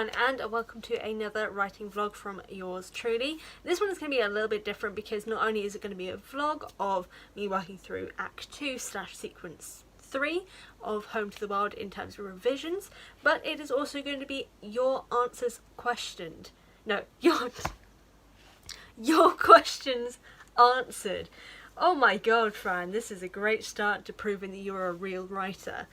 everyone, and welcome to another writing vlog from yours truly. This one is going to be a little bit different because not only is it going to be a vlog of me working through Act 2 / Sequence 3 of Home to the Wild in terms of revisions, but it is also going to be your answers questioned. No, your questions answered. Oh my god, Fran, this is a great start to proving that you're a real writer.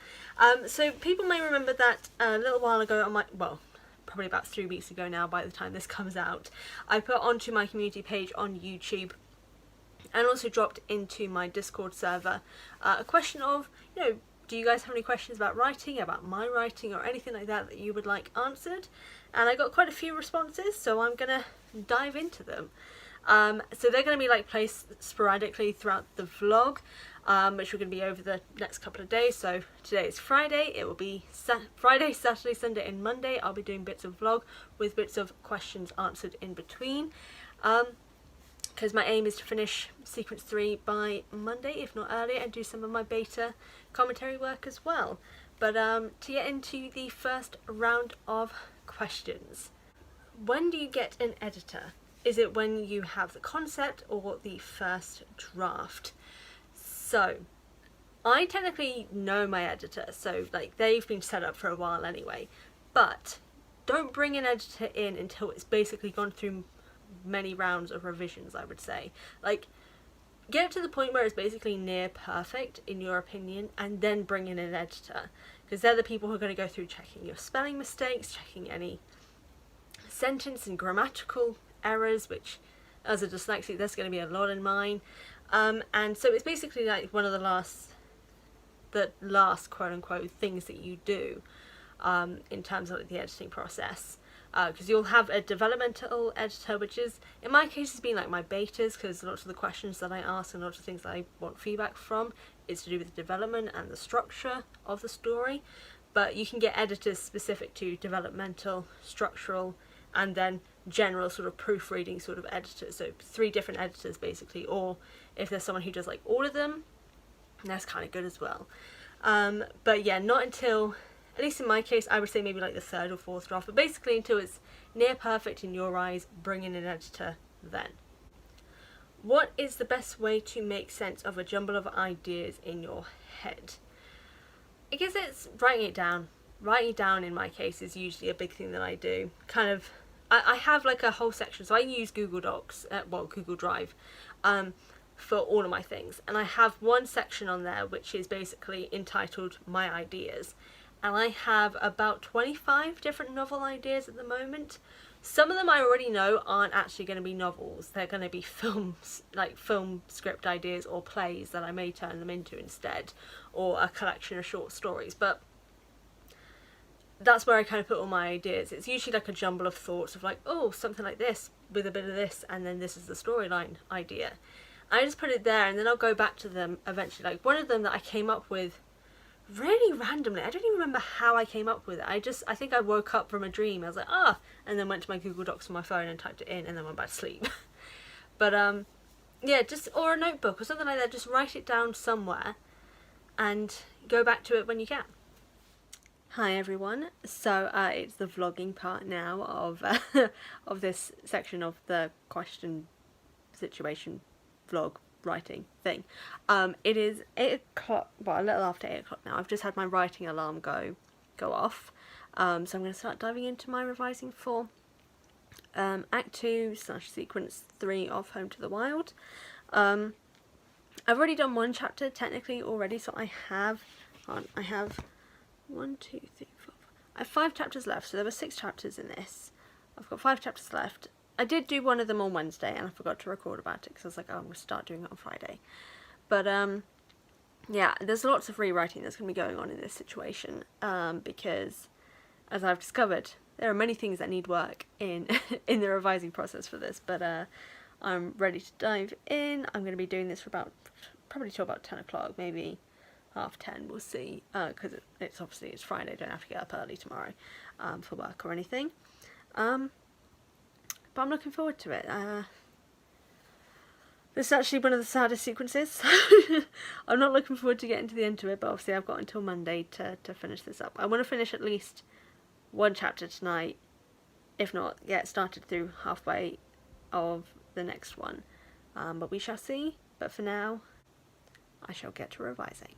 So people may remember that a little while ago on probably about 3 weeks ago now by the time this comes out, I put onto my community page on YouTube and also dropped into my Discord server a question of, do you guys have any questions about writing, about my writing, or anything like that you would like answered? And I got quite a few responses, so I'm gonna dive into them. So they're going to be placed sporadically throughout the vlog, which are going to be over the next couple of days. So today is Friday, it will be Friday, Saturday, Sunday and Monday. I'll be doing bits of vlog with bits of questions answered in between, because my aim is to finish Sequence 3 by Monday, if not earlier, and do some of my beta commentary work as well. But to get into the first round of questions. When do you get an editor? Is it when you have the concept or the first draft? So I technically know my editor, so they've been set up for a while anyway, but don't bring an editor in until it's basically gone through many rounds of revisions, I would say. Get it to the point where it's basically near perfect in your opinion, and then bring in an editor, because they're the people who are going to go through checking your spelling mistakes, checking any sentence and grammatical errors, which as a dyslexic there's going to be a lot in mine, and so it's basically one of the last quote-unquote things that you do in terms of the editing process, because you'll have a developmental editor, which is in my case has been my betas, because lots of the questions that I ask and lots of things that I want feedback from is to do with the development and the structure of the story. But you can get editors specific to developmental, structural, and then general sort of proofreading sort of editors, so 3 different editors basically, or if there's someone who does all of them, that's kind of good as well. But yeah, not until, at least in my case, I would say maybe the 3rd or 4th draft, but basically until it's near perfect in your eyes, bring in an editor then. What is the best way to make sense of a jumble of ideas in your head? I guess it's writing it down. Writing it down in my case is usually a big thing that I do. I have a whole section, so I use Google Docs, Google Drive, for all of my things, and I have one section on there which is basically entitled My Ideas, and I have about 25 different novel ideas at the moment. Some of them I already know aren't actually going to be novels, they're going to be films, film script ideas or plays that I may turn them into instead, or a collection of short stories, but that's where I kind of put all my ideas. It's usually a jumble of thoughts of oh, something like this with a bit of this, and then this is the storyline idea. I just put it there, and then I'll go back to them eventually. One of them that I came up with really randomly, I don't even remember how I came up with it. I think I woke up from a dream, I was and then went to my Google Docs on my phone and typed it in, and then went back to sleep. But yeah, or a notebook or something like that, just write it down somewhere and go back to it when you can. Hi everyone, so it's the vlogging part now of of this section of the question situation vlog writing thing. It is 8 o'clock, well a little after 8 o'clock now. I've just had my writing alarm go off, so I'm going to start diving into my revising for Act 2 / Sequence 3 of Home to the Wild. I've already done 1 chapter technically already, so I have 1, 2, 3, 4. I have 5 chapters left, so there were 6 chapters in this. I've got 5 chapters left. I did do one of them on Wednesday, and I forgot to record about it because I was I'm going to start doing it on Friday. But yeah, there's lots of rewriting that's going to be going on in this situation, because, as I've discovered, there are many things that need work in in the revising process for this. But I'm ready to dive in. I'm going to be doing this for probably till about 10 o'clock, maybe 10:30, we'll see, because it's Friday, I don't have to get up early tomorrow for work or anything, but I'm looking forward to it. This is actually one of the saddest sequences. I'm not looking forward to getting to the end of it, but obviously I've got until Monday to finish this up. I want to finish at least 1 chapter tonight, if not, get started through halfway of the next one. But we shall see. But for now, I shall get to revising.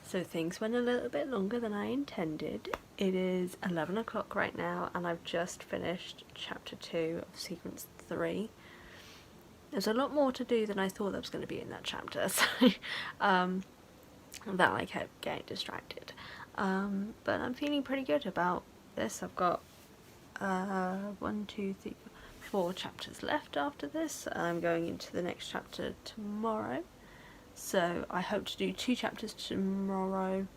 So things went a little bit longer than I intended. It is 11 o'clock right now and I've just finished chapter 2 of sequence 3. There's a lot more to do than I thought there was going to be in that chapter, so that I kept getting distracted. But I'm feeling pretty good about this. I've got 4 chapters left after this. I'm going into the next chapter tomorrow. So I hope to do 2 chapters tomorrow,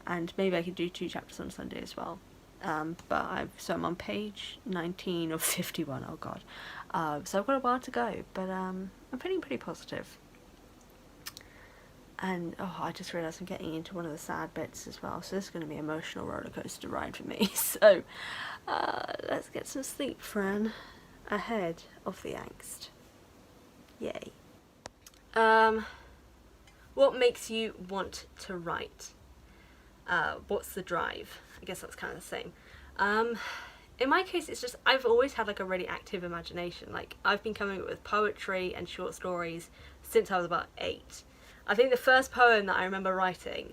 and maybe I could do 2 chapters on Sunday as well. So I'm on page 19 of 51. Oh god. So I've got a while to go, but I'm feeling pretty positive. And I just realised I'm getting into one of the sad bits as well. So this is going to be an emotional roller coaster ride for me. So let's get some sleep, Fran, ahead of the angst. Yay. What makes you want to write? What's the drive? I guess that's kind of the same. In my case, it's just I've always had like a really active imagination. Like I've been coming up with poetry and short stories since I was about 8. I think the first poem that I remember writing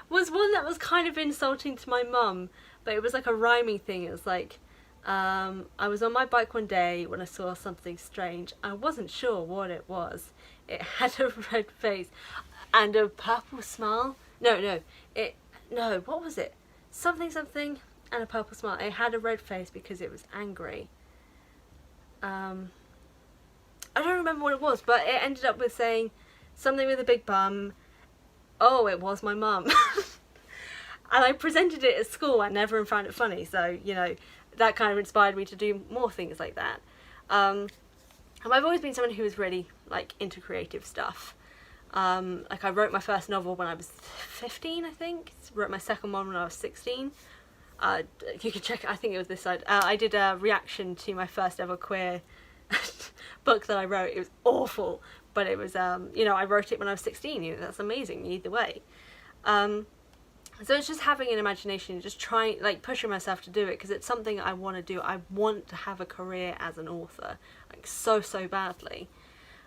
was one that was kind of insulting to my mum, but it was like a rhyming thing. It was like, I was on my bike one day when I saw something strange. I wasn't sure what it was. It had a red face and a purple smile. No, what was it? Something and a purple smile. It had a red face because it was angry. I don't remember what it was, but it ended up with saying something with a big bum. Oh, it was my mum. And I presented it at school and everyone found it funny, so, you know, that kind of inspired me to do more things like that. And I've always been someone who was really like into creative stuff. Like I wrote my first novel when I was 15, I think. Wrote my second one when I was 16. You can check, I think it was this side. I did a reaction to my first ever queer book that I wrote. It was awful, but it was, you know, I wrote it when I was 16. You know, that's amazing either way. So it's just having an imagination, just trying, like pushing myself to do it, because it's something I want to do. I want to have a career as an author, like so badly.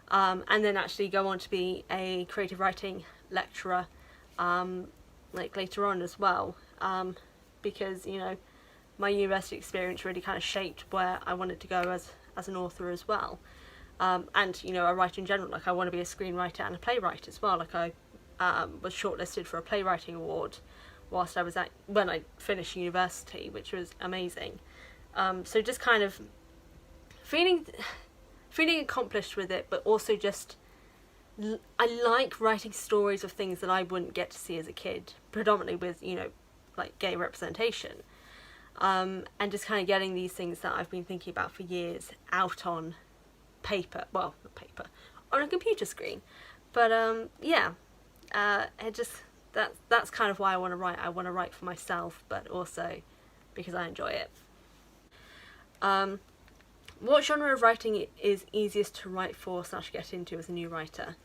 And then actually go on to be a creative writing lecturer, like later on as well. Because, you know, my university experience really kind of shaped where I wanted to go as an author as well. And, you know, a writer in general, like I want to be a screenwriter and a playwright as well. Like I was shortlisted for a playwriting award whilst I was when I finished university, which was amazing. So just kind of feeling accomplished with it, but also just I like writing stories of things that I wouldn't get to see as a kid, predominantly with, you know, like gay representation, and just kind of getting these things that I've been thinking about for years out on paper, well, not paper, on a computer screen. But yeah, it just that's kind of why I want to write. I want to write for myself, but also because I enjoy it. What genre of writing is easiest to write for / get into as a new writer?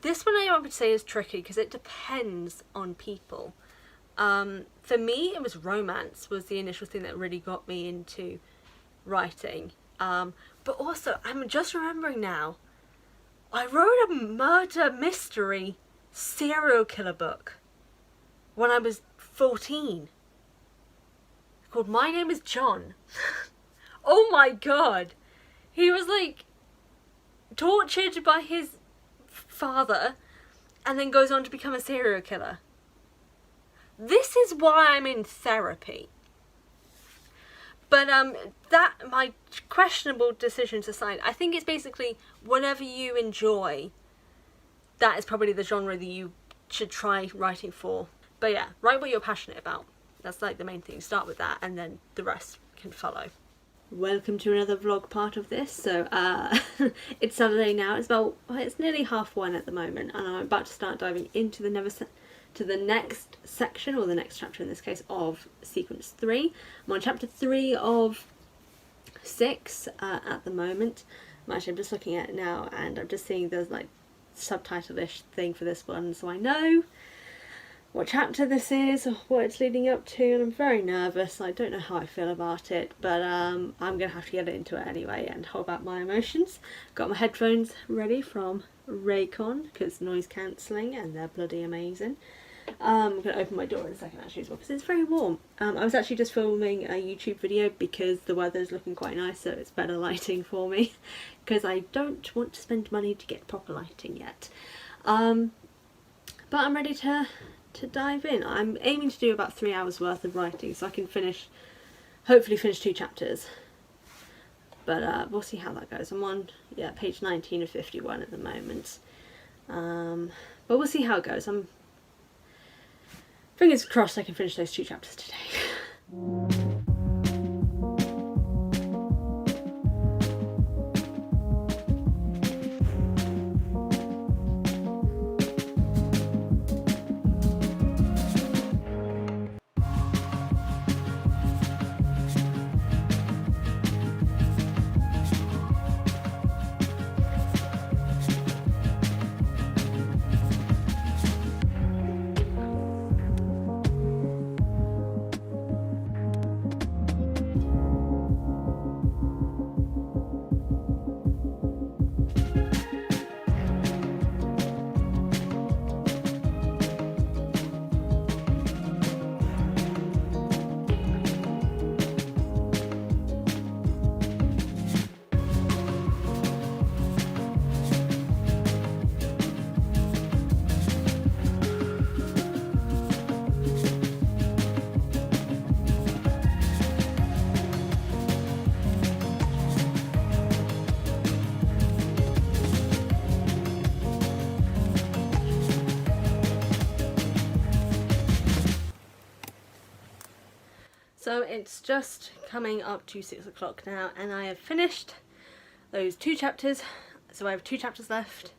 This one I would say is tricky because it depends on people. For me, it was romance was the initial thing that really got me into writing. But also, I'm just remembering now, I wrote a murder mystery serial killer book when I was 14 called My Name is John. Oh my god, He was like tortured by his father and then goes on to become a serial killer. This is why I'm in therapy. But that, my questionable decisions aside, I think it's basically whatever you enjoy, that is probably the genre that you should try writing for. But yeah, write what you're passionate about. That's like the main thing. Start with that and then the rest can follow. Welcome to another vlog part of this. So it's Saturday now. It's nearly 1:30 at the moment, and I'm about to start diving into the next section, or the next chapter in this case, of sequence 3. I'm on chapter 3 of 6 at the moment. I'm just looking at it now, and I'm just seeing there's like subtitle-ish thing for this one, so I know what chapter this is or what it's leading up to, and I'm very nervous. I don't know how I feel about it, but I'm gonna have to get into it anyway and hold back my emotions. Got my headphones ready from Raycon because noise cancelling, and they're bloody amazing. I'm going to open my door in a second actually as well because it's very warm. I was actually just filming a YouTube video because the weather's looking quite nice, so it's better lighting for me because I don't want to spend money to get proper lighting yet. But I'm ready to dive in. I'm aiming to do about 3 hours worth of writing so I can hopefully finish 2 chapters. But we'll see how that goes. I'm on page 19 of 51 at the moment. But we'll see how it goes. I'm fingers crossed I can finish those 2 chapters today. So it's just coming up to 6 o'clock now, and I have finished those 2 chapters, so I have 2 chapters left.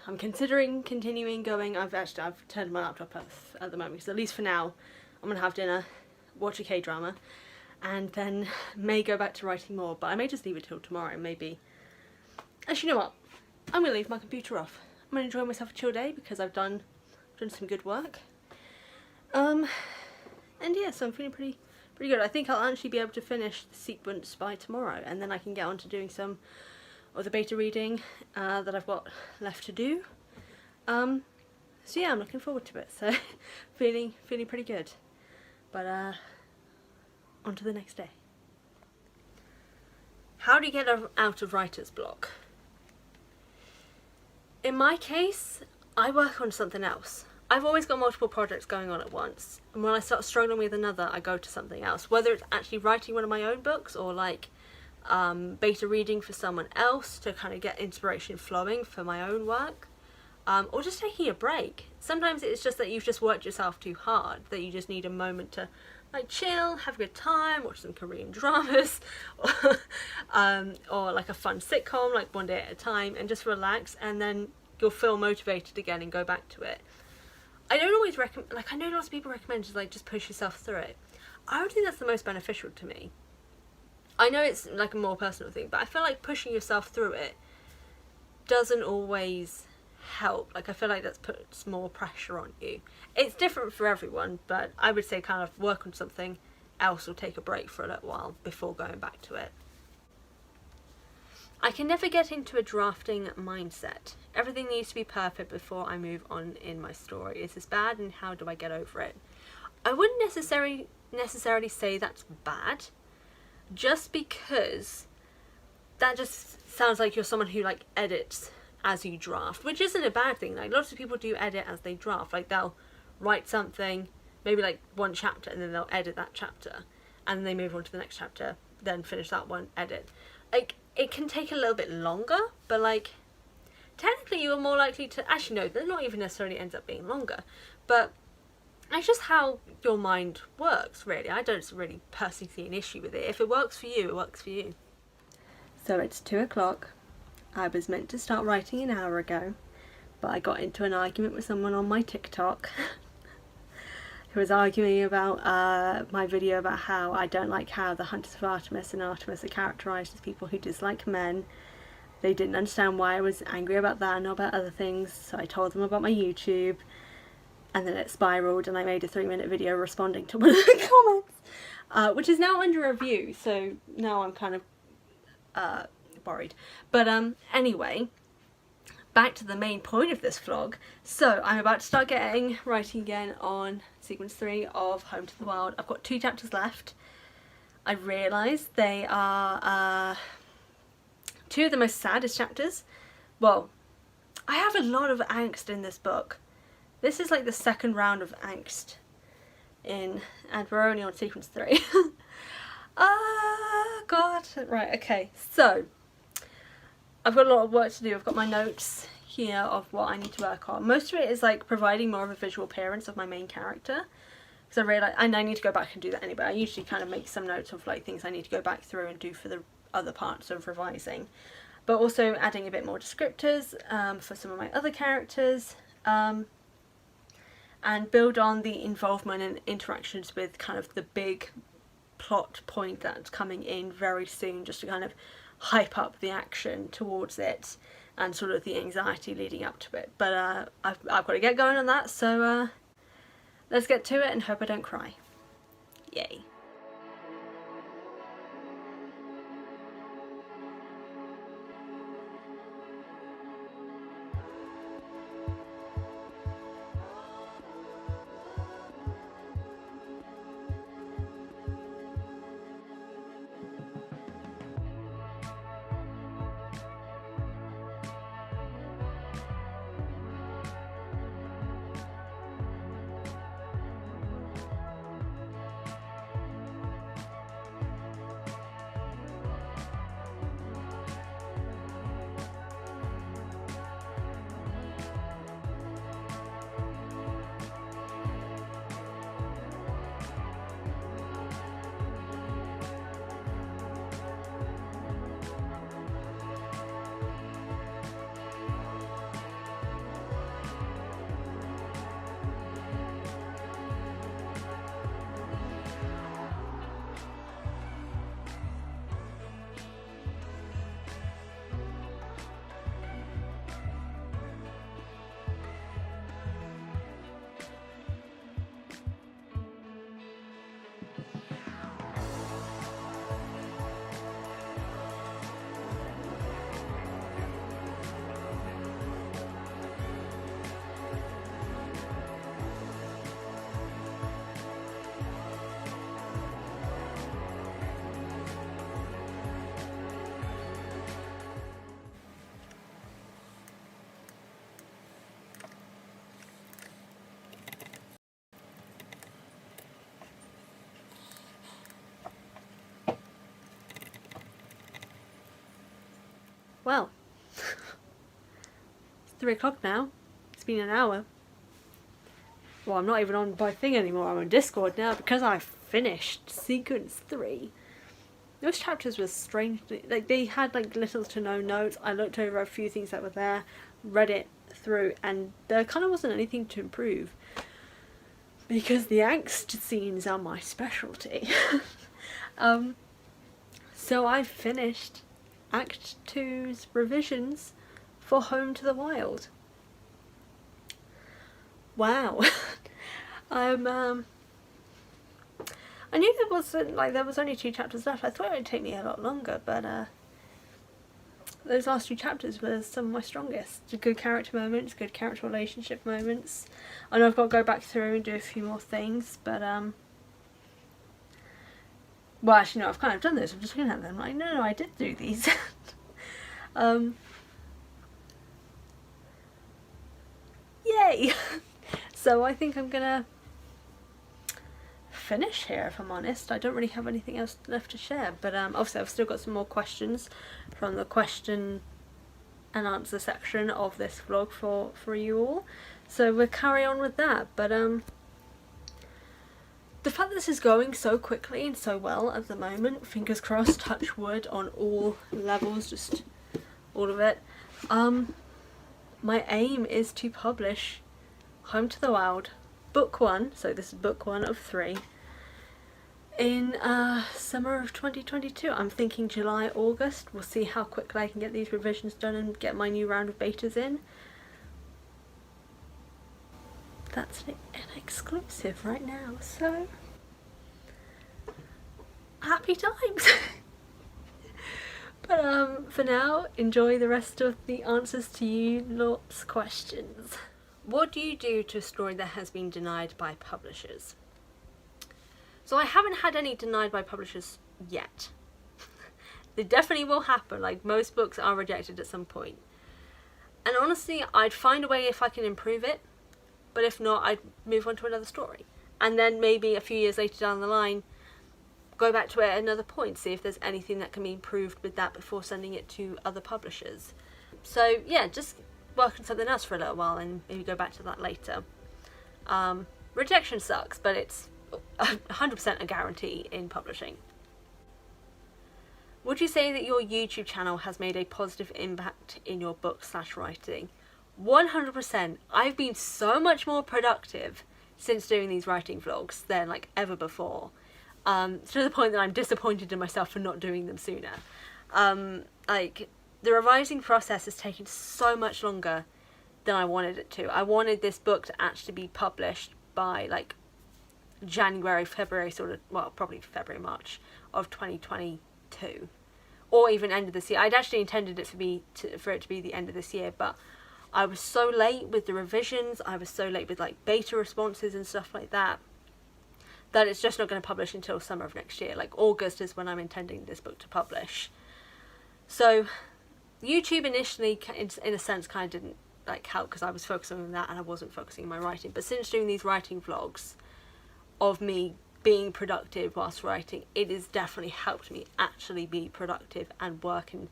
I'm considering continuing going. I've turned my laptop off at the moment, because at least for now I'm going to have dinner, watch a K-drama, and then may go back to writing more, but I may just leave it till tomorrow, maybe. Actually, you know what? I'm going to leave my computer off. I'm going to enjoy myself a chill day, because I've done some good work. And yeah, so I'm feeling pretty good. I think I'll actually be able to finish the sequence by tomorrow, and then I can get on to doing some of the beta reading that I've got left to do. So yeah, I'm looking forward to it. So feeling pretty good. But on to the next day. How do you get out of writer's block? In my case, I work on something else. I've always got multiple projects going on at once, and when I start struggling with another, I go to something else. Whether it's actually writing one of my own books, or like beta reading for someone else to kind of get inspiration flowing for my own work, or just taking a break. Sometimes it's just that you've just worked yourself too hard, that you just need a moment to like chill, have a good time, watch some Korean dramas, or like a fun sitcom, like One Day at a Time, and just relax, and then you'll feel motivated again and go back to it. I don't always recommend, like I know lots of people recommend just push yourself through it. I don't think that's the most beneficial to me. I know it's like a more personal thing, but I feel like pushing yourself through it doesn't always help. Like I feel like that puts more pressure on you. It's different for everyone, but I would say kind of work on something else or take a break for a little while before going back to it. I can never get into a drafting mindset. Everything needs to be perfect before I move on in my story. Is this bad, and how do I get over it? I wouldn't necessarily say that's bad, just because that just sounds like you're someone who like edits as you draft, which isn't a bad thing. Like lots of people do edit as they draft. Like they'll write something, maybe like one chapter, and then they'll edit that chapter, and then they move on to the next chapter, then finish that one, edit. Like it can take a little bit longer, but like technically you are more likely to, actually no, that not even necessarily ends up being longer, but it's just how your mind works, really. I don't really personally see an issue with it. If it works for you, it works for you. So it's 2 o'clock. I was meant to start writing an hour ago, but I got into an argument with someone on my TikTok who was arguing about my video about how I don't like how the Hunters of Artemis and Artemis are characterised as people who dislike men. They didn't understand why I was angry about that and not about other things, so I told them about my YouTube, and then it spiraled and I made a 3-minute video responding to one of the comments, which is now under review, so now I'm kind of worried. But anyway, back to the main point of this vlog. So I'm about to start writing again on sequence 3 of Home to the Wild. I've got 2 chapters left. I realised they are 2 of the most saddest chapters. Well, I have a lot of angst in this book. This is like the second round of angst and we're only on sequence 3. God. Right, okay, so I've got a lot of work to do. I've got my notes here of what I need to work on. Most of it is like providing more of a visual appearance of my main character, because I realise, and I need to go back and do that anyway. I usually kind of make some notes of like things I need to go back through and do for the other parts of revising, but also adding a bit more descriptors for some of my other characters, and build on the involvement and interactions with kind of the big plot point that's coming in very soon, just to kind of hype up the action towards it and sort of the anxiety leading up to it. But I've got to get going on that, so let's get to it and hope I don't cry. Yay. Well, it's 3 o'clock now. It's been an hour. Well, I'm not even on my thing anymore. I'm on Discord now because I finished sequence 3. Those chapters were strange. Like, they had like little to no notes. I looked over a few things that were there, read it through, and there kind of wasn't anything to improve because the angst scenes are my specialty. So I finished Act 2's revisions for Home to the Wild. Wow. I knew there was only 2 chapters left. I thought it would take me a lot longer, but those last 2 chapters were some of my strongest. Good character moments, good character relationship moments. I know I've got to go back through and do a few more things, but Well, actually, no, I've kind of done this. I'm just looking at them like, no, I did do these. Yay! So I think I'm gonna finish here, if I'm honest. I don't really have anything else left to share, but obviously I've still got some more questions from the question and answer section of this vlog for you all. So we'll carry on with that, but the fact that this is going so quickly and so well at the moment, fingers crossed, touch wood on all levels, just all of it. My aim is to publish Home to the Wild book 1, so this is book 1 of 3, in summer of 2022. I'm thinking July, August. We'll see how quickly I can get these revisions done and get my new round of betas in. That's an exclusive right now, so happy times. But for now, enjoy the rest of the answers to you lot's questions. What do you do to a story that has been denied by publishers? So I haven't had any denied by publishers yet. They definitely will happen, like most books are rejected at some point. And honestly, I'd find a way if I can improve it. But if not, I'd move on to another story. And then maybe a few years later down the line, go back to it at another point, see if there's anything that can be improved with that before sending it to other publishers. So yeah, just work on something else for a little while and maybe go back to that later. Rejection sucks, but it's 100% a guarantee in publishing. Would you say that your YouTube channel has made a positive impact in your book/writing? 100%. I've been so much more productive since doing these writing vlogs than like ever before, to the point that I'm disappointed in myself for not doing them sooner. Like the revising process has taken so much longer than I wanted it to. I wanted this book to actually be published by like January, February, sort of, well, probably February, March of 2022, or even end of this year. I'd actually intended it for it to be the end of this year, but I was so late with the revisions, I was so late with like beta responses and stuff like that, that it's just not going to publish until summer of next year. Like August is when I'm intending this book to publish. So YouTube initially, in a sense, kind of didn't like help because I was focusing on that and I wasn't focusing on my writing. But since doing these writing vlogs of me being productive whilst writing, it has definitely helped me actually be productive and work and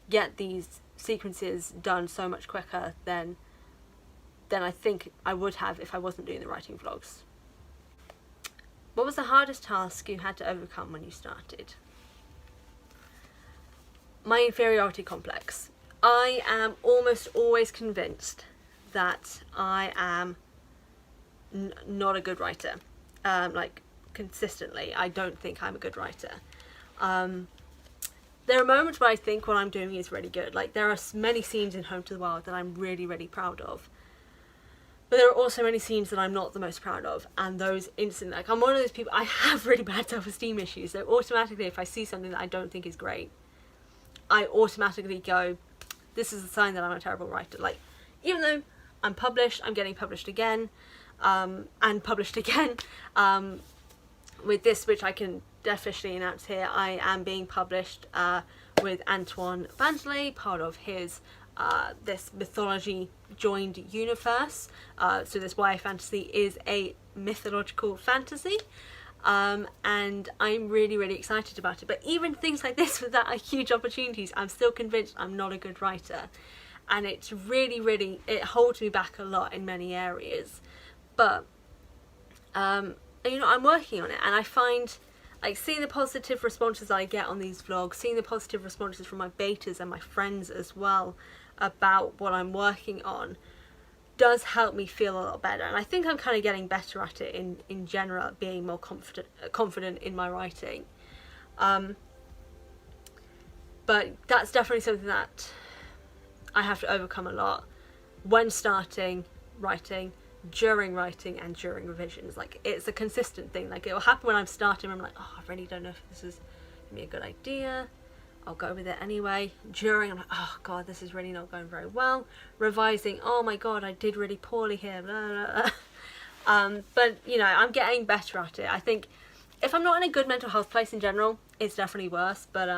get these sequences done so much quicker than I think I would have if I wasn't doing the writing vlogs. What was the hardest task you had to overcome when you started? My inferiority complex. I am almost always convinced that I am not a good writer. Like consistently, I don't think I'm a good writer. There are moments where I think what I'm doing is really good. Like there are many scenes in Home to the Wild that I'm really, really proud of. But there are also many scenes that I'm not the most proud of. And those instantly, like I'm one of those people, I have really bad self-esteem issues. So automatically, if I see something that I don't think is great, I automatically go, this is a sign that I'm a terrible writer. Like, even though I'm published, I'm getting published again, and published again. With this, which I can officially announce here, I am being published with Antoine Vandelay, part of his this mythology joined universe. So this YA fantasy is a mythological fantasy, and I'm really, really excited about it. But even things like this that are huge opportunities, I'm still convinced I'm not a good writer, and it's really, really, it holds me back a lot in many areas. But you know, I'm working on it, and I find like seeing the positive responses I get on these vlogs, seeing the positive responses from my betas and my friends as well about what I'm working on, does help me feel a lot better. And I think I'm kind of getting better at it in general, being more confident in my writing. But that's definitely something that I have to overcome a lot when starting writing, during writing, and during revisions. Like, it's a consistent thing. Like, it'll happen when I'm starting, I'm like, oh, I really don't know if this is gonna be a good idea. I'll go with it anyway. During, I'm like, oh god, this is really not going very well. Revising, oh my god, I did really poorly here, blah, blah, blah. But you know, I'm getting better at it. I think if I'm not in a good mental health place in general, it's definitely worse, but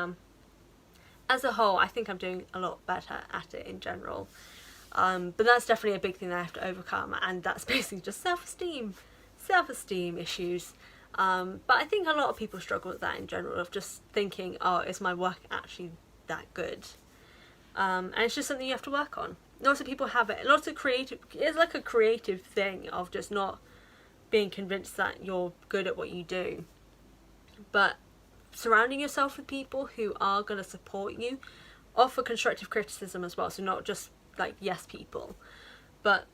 as a whole, I think I'm doing a lot better at it in general. But that's definitely a big thing that I have to overcome, and that's basically just self-esteem issues. But I think a lot of people struggle with that in general, of just thinking, oh, is my work actually that good? And it's just something you have to work on. Lots of people have it. It's like a creative thing of just not being convinced that you're good at what you do. But surrounding yourself with people who are going to support you, offer constructive criticism as well, so not just like yes people, but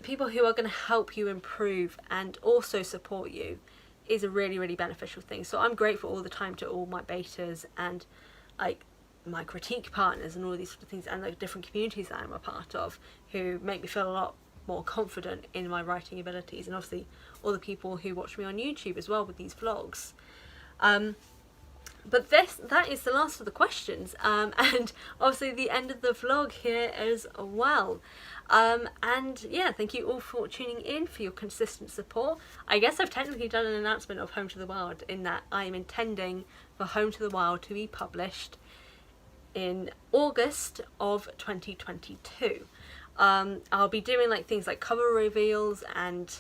people who are going to help you improve and also support you, is a really, really beneficial thing. So I'm grateful all the time to all my betas and like my critique partners and all these sort of things, and like different communities that I'm a part of, who make me feel a lot more confident in my writing abilities, and obviously all the people who watch me on YouTube as well with these vlogs. But that is the last of the questions, and obviously the end of the vlog here as well. And yeah, thank you all for tuning in, for your consistent support. I guess I've technically done an announcement of Home to the Wild, in that I am intending for Home to the Wild to be published in August of 2022. I'll be doing like things like cover reveals and,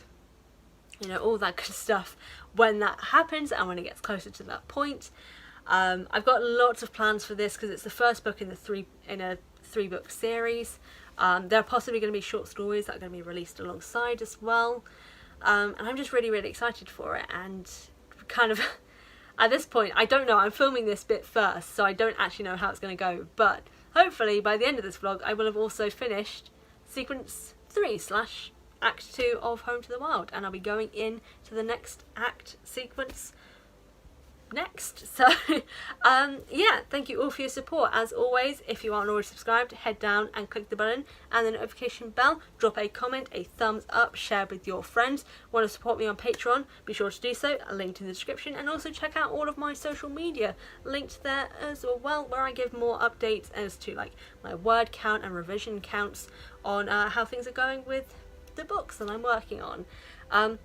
you know, all that good stuff when that happens and when it gets closer to that point. I've got lots of plans for this because it's the first book in a 3-book series. There are possibly going to be short stories that are going to be released alongside as well. And I'm just really, really excited for it, and kind of at this point, I don't know, I'm filming this bit first, so I don't actually know how it's going to go, but hopefully by the end of this vlog I will have also finished sequence 3 / act 2 of Home to the Wild, and I'll be going in to the next act sequence next. So yeah, thank you all for your support. As always, if you aren't already subscribed, head down and click the button and the notification bell, drop a comment, a thumbs up, share with your friends. Want to support me on Patreon, be sure to do so, linked in the description, and also check out all of my social media linked there as well, where I give more updates as to like my word count and revision counts on how things are going with the books that I'm working on. And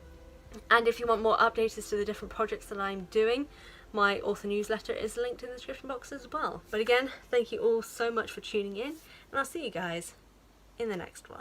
if you want more updates as to the different projects that I'm doing, my author newsletter is linked in the description box as well. But again, thank you all so much for tuning in, and I'll see you guys in the next one.